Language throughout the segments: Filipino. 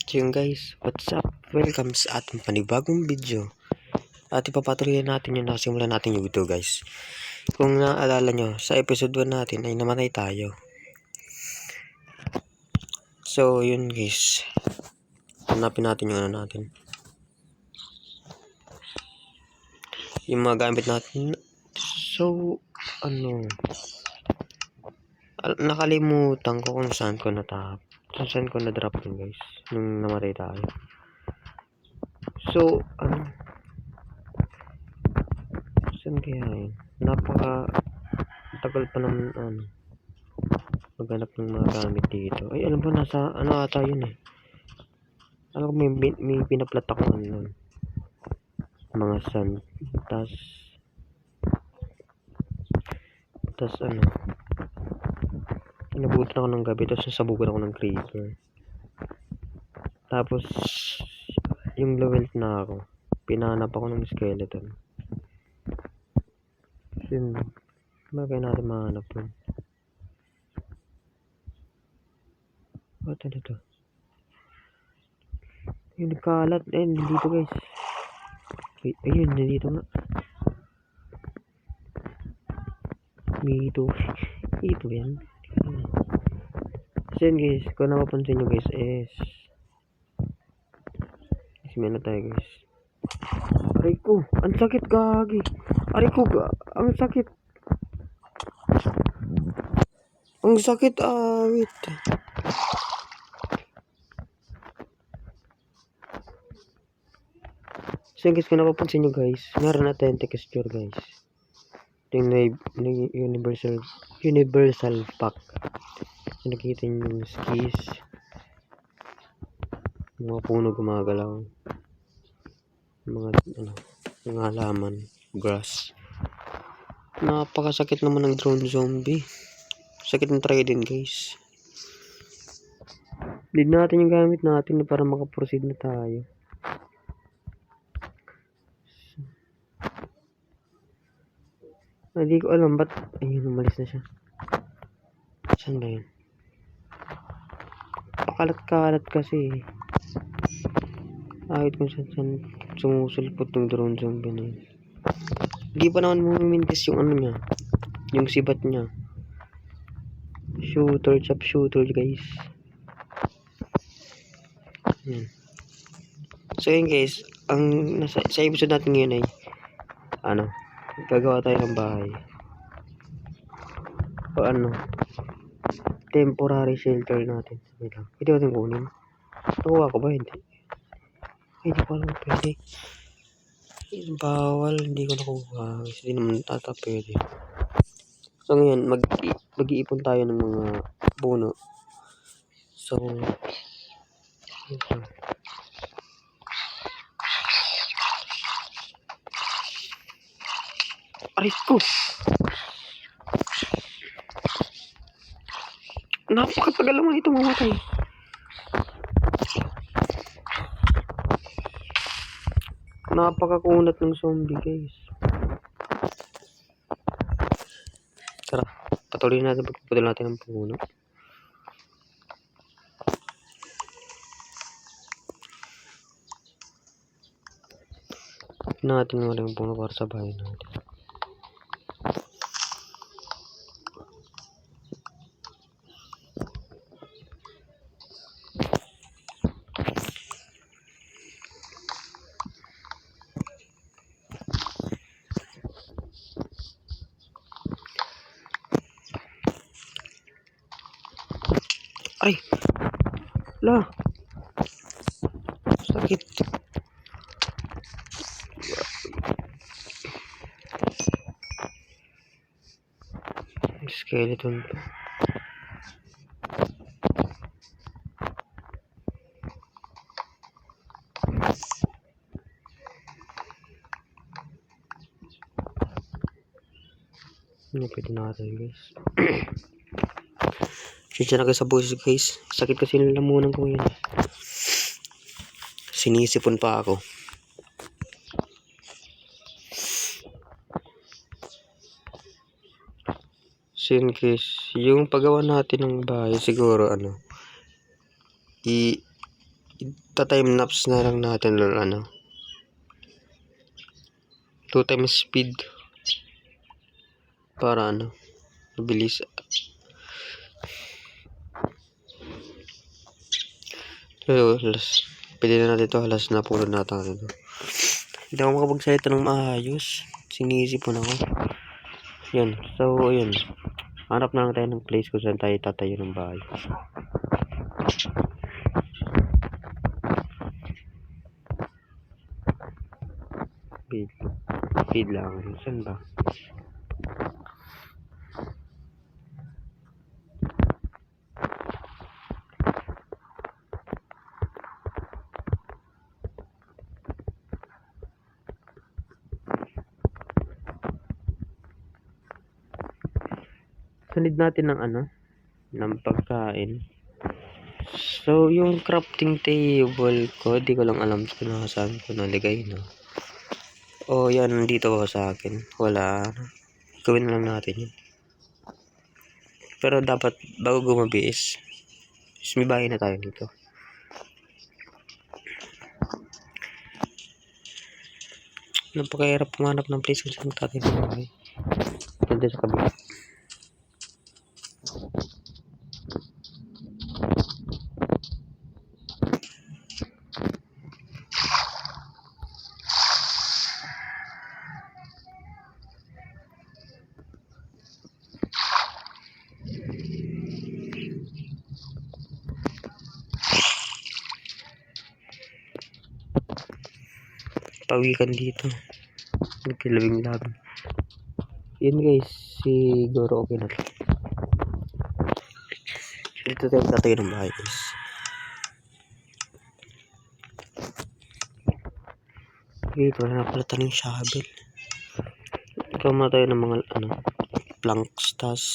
So yun guys, what's up? Welcome sa ating panibagong video. At ipapatuloy natin yung nasimulan natin yung video guys. Kung naaalala nyo, sa episode 1 natin ay namatay tayo. So yun guys, hanapin natin yung ano natin. Yung mga gamit natin. So, nakalimutan ko kung saan ko natap. Saan ko na-drop yun guys, nung namatay tayo. So, saan kaya yun? Tagal pa naman maghanap ng mga gamit dito. Ay, alam ba, nasa ata yun eh. Alam ko may pinaplat ako mga sand. Tas inabutan ako ng gabi, tapos nasabugan ako ng creeper. Tapos yung level na ako, pinanap ako ng skeleton. Yun, kaya natin mahanap yun. Ba't ano to? Yung nagkalat, nandito guys. Ayun, nandito nga. Ito yan. So yun guys, kung napapansin nyo guys is ano tayo guys. Aray ko, ang sakit gagi. Aray ko, ang sakit. Ang sakit, wait. So guys, kung napapansin nyo guys, meron na tayong texture guys. Yung universal pack. So, nakikita nyo yung skis. Yung mga puno gumagalaw. Mga halaman, grass. Napakasakit naman ng drone zombie. Sakit ng trident guys. Lead natin yung gamit natin para makaproceed na tayo. Hindi ko alam ba't ayun, umalis na siya. Saan ba yun? Pakalat-kalat kasi. Kahit kung saan sumusulpot yung drone zombie na yun. Hindi pa naman mumimintis yung niya, yung sibat niya. Chop shooter guys. Yan. So yun guys, sa episode natin ngayon ay gagawa tayo ng bahay. O temporary shelter natin. Hindi natin kunin. Nakuha ko ba? Hindi ko alam pwede. Bawal, hindi ko nakuha. Hindi naman pwede. So ngayon, mag-iipon tayo ng mga puno. So, ito. Aray ko! Napakatagal naman ito mamatay. Napakakunat ng zombie guys. Tara, patuloy natin pagpapudol natin ng puno. Natin wala yung puno para sa bahay natin. Ay! La! Sakit! Skeleton pa. Hindi pwede natin guys. Siya na kayo sa boses guys. Sakit kasi yung lamunan ko yun. Sinisipon pa ako. So in case, yung paggawa natin ng bahay siguro ita-time lapse na lang natin or ano. 2 times speed. Para ano, mabilis. So, pwede na natin ito. Halas na puro na tayo ito. Hindi ako makapagsalita ng maayos. Sinisipon ako. Yan. So, yun. Hanap na lang tayo ng place kung saan tayo tatayo ng bahay. Speed lang. Saan ba? Sunod natin ng ano, ng pagkain. So, yung crafting table ko, di ko lang alam kung saan ko naligay, no? Oh, yan, nandito ko sa akin. Wala. Gawin lang natin yun. Pero dapat, bago gumabi is may bahay na tayo dito. Napakahirap pumanap ng place kung saan tayo naligay. Ganda sa kabila. Pawikan dito. Nagkilabing-labing. Yun guys, siguro okay na to. Dito tayo tatayo ng bahay guys. Dito wala na pala tayo ng shovel. Ikaw tayo ng mga ano, planks, tas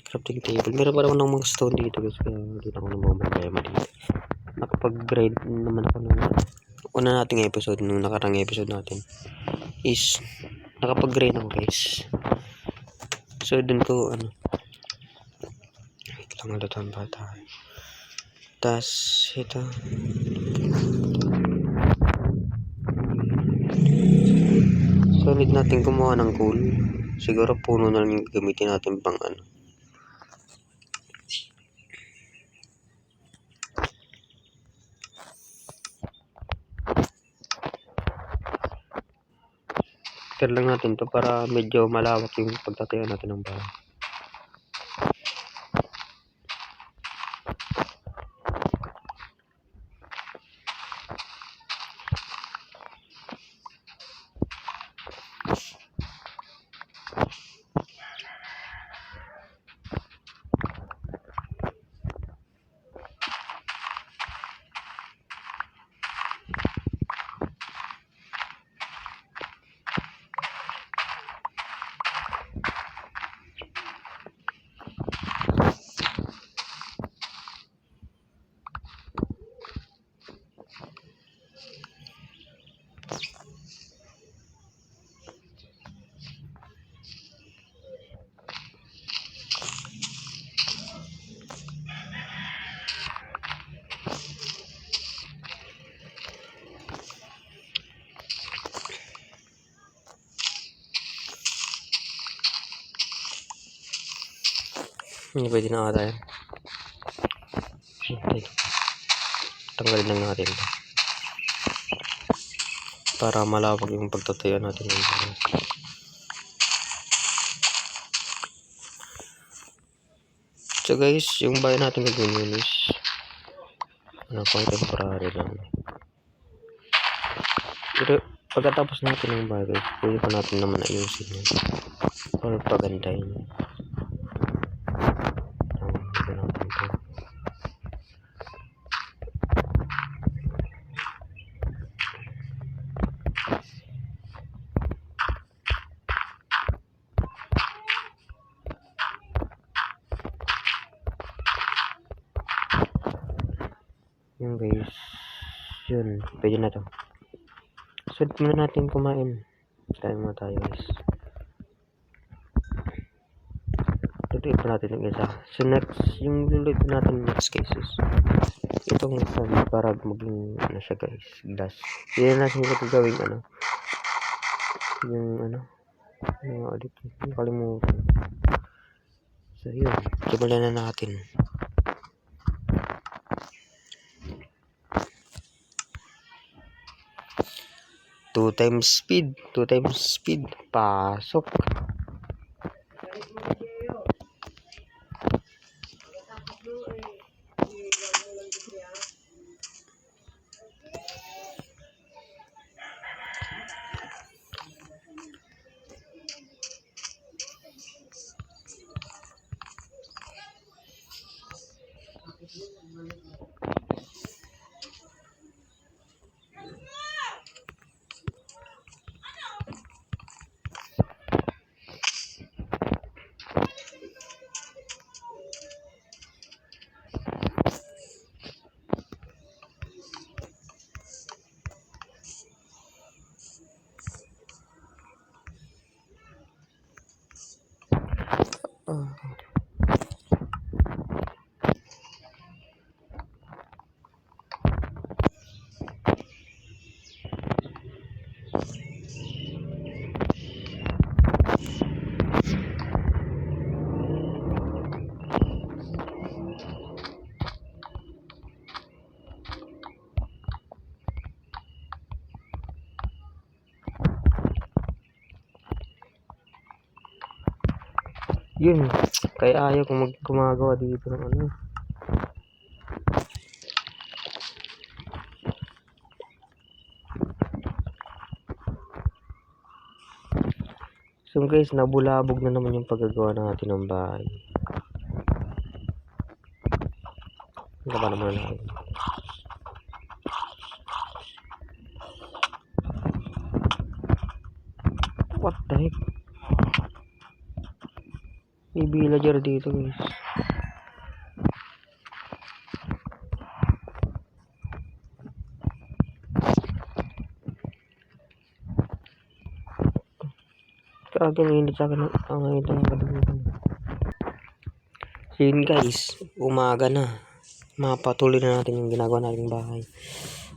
crafting table. Meron pa naman ng mga stone dito guys. Kaya hindi na ako namamagayama dito. Nakapag-grind naman ako ng una nating episode, nung nakarang episode natin is nakapag-grind ako guys. So dun ko ano, wait lang, alatan pa tayo. Tas ito, so need natin kumuha ng coal. Siguro puno na lang yung gamitin natin pang ano. Share lang natin to para medyo malawak yung pagtatayo natin ng bahay. Hindi pwede na ata yan. Okay. Tanggalin lang natin ito para malawak yung pagtatayo natin. So guys, yung bahay natin gagawin is ano, pang temporary lang. Pero pagkatapos natin ng bahay guys, pwede pa natin naman ayusin yun or pagandahin. Yun guys, yun, pwede na to. So muna natin kumain. Kain muna tayo guys. Ito Lulutuin pa natin yung isa. So next, yung lulutuin natin next cases. Itong sun para maging ano siya guys, glass. Yan natin ito gawing ano. Yung ano. Yung ulit. Yung kalimutan. So yun. Simulan na natin. Two times speed. Pasok. Yun. Kaya ayaw kong gumagawa dito ng ano. So guys, nabulabog na naman yung paggagawa natin ng bahay. Ano ba naman natin? What the heck? May villager dito guys. Kagang init sa akin ang itong kalimutan. So yun guys, umaga na. Mapatuloy na natin yung ginagawa nating bahay.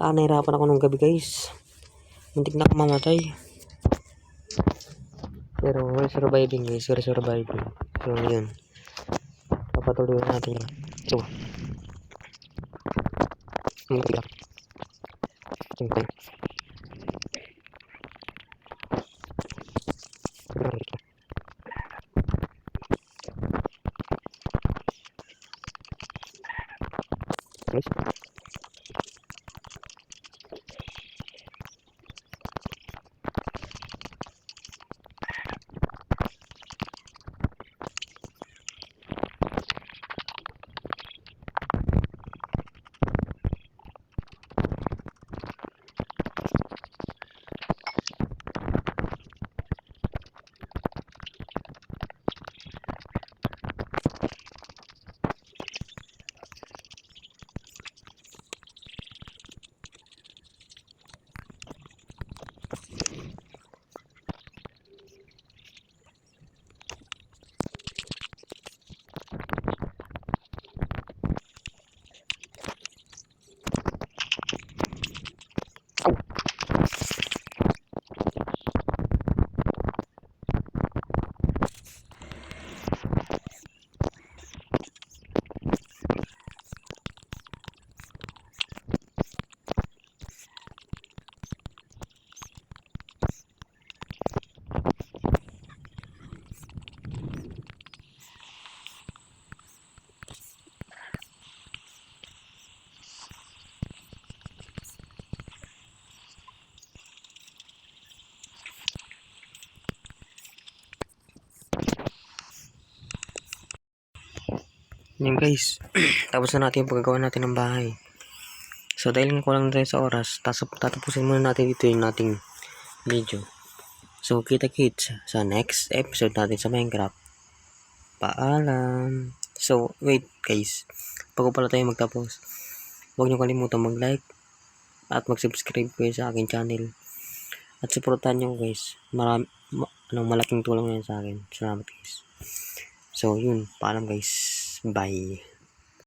Nahirapan ako nung gabi guys. Muntik na ako mamatay. Pero we're surviving guys, we're surviving. So yun. Papatuloy natin yun. So. Muntik lang. Muntik. Yan guys, tapos na natin yung paggagawa natin ng bahay. So dahil kulang tayo sa oras, tatapusin muna natin dito yung nating video. So kita kits sa next episode natin sa Minecraft. Paalam. So wait guys, bago pala tayo magtapos, huwag niyo kalimutan mag-like at mag-subscribe kayo sa aking channel. At supportan niyo guys. Malaking tulong yan sa akin. Salamat guys. So, yun. Paalam guys. Bye.